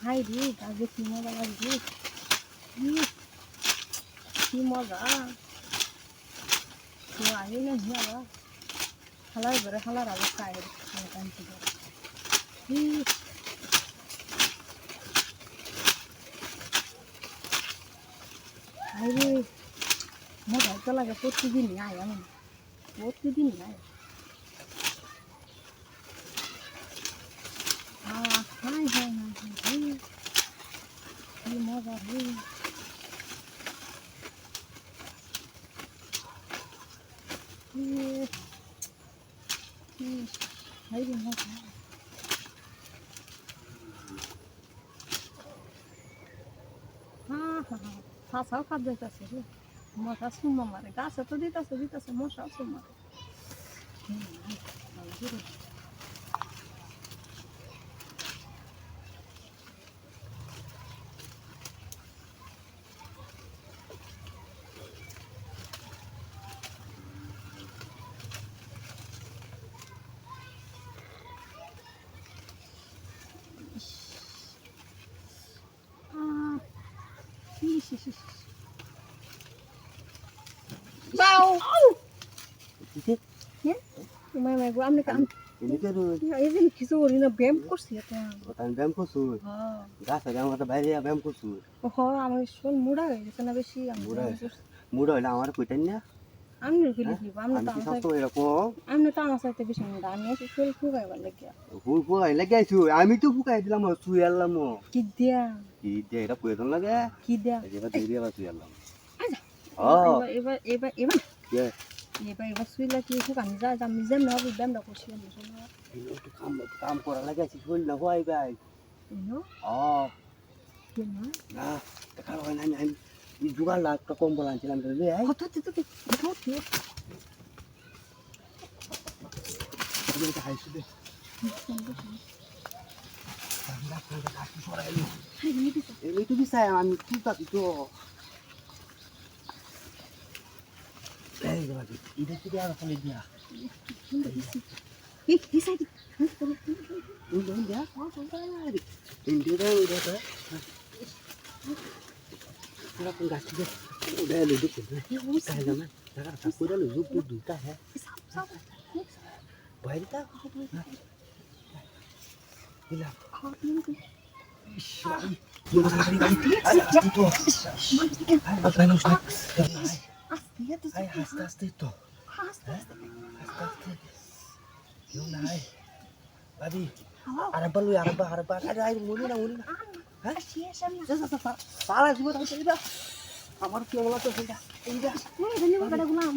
High রে গাছে কি মজা লাগছে, কি মজা। তো আগে না আবার খালার ঘরে খালার অবস্থা আগে আরে মজা তো লাগে, প্রতিদিনই আয় আমি, প্রতিদিনই আয়। হাই হাই হাই হাই কি মজা রে। হাই রে মজা। ফাঁসাও খাদ যাইতেছে রে, মশা সুমা মারে গাছে তো দিতেছে মশাও সুম মারে। Bao. Mày mày của anh đi cắn. Cái gì cái số này nó bém có xịt à. Tan bem ko sur. Gas aga mata বাইরে bem ko sur. আমি শোন মুড়া হয়ে গেছে না বেশি। মুড়া হইলে আমার কইতেন না। আমি ফেলে দিব, আমি তো এরকম আমি তো আমার সাথে বেশি মুড়া, আমি এসে শরীর ফুগাইবার লাগিয়া। ফুকাই লাগাইছু, আমি তো ফুকাই দিলাম সুই আনলাম। কি দিয়া এটা প্রয়োজন লাগে, কি দিয়া এবার দিয়ে আবার সুই আনলাম। এবার এবার এবার এবার এবার সুইলা কি ফুকানি যা আমি যেম না হবে ব্যায়ামটা করছি আমি শোনা। একটু কাম করা লাগাইছি শরীর না হয় ভাই। কি না না টাকা হয় না, আমি জোগাড় লাখ কম্বল আনছিলাম রে। কত দিতে কি কত এটা হাইছে দে। এই তো বিছাই আমি কি পাবি তো। এই বাবা এটা কি দেয়া ফলে দিয়া। এই দিছাই এই দেয়া ইন্ডিয়া এটা पूरा अपन गाछ दे उड़े ले दे कहला मैं लगा पूरा ले जुप जुप दूता है भाई का इला ये बता रही गाड़ी तो आता है उसने आई हंसता हंसते तो हंसता क्यों ना है बाबी अरबा अरे आई मुनी ना হ্যাঁ সারা জীবন আমার কি বলা তো এইটা ধন্যবাদ গুলাম।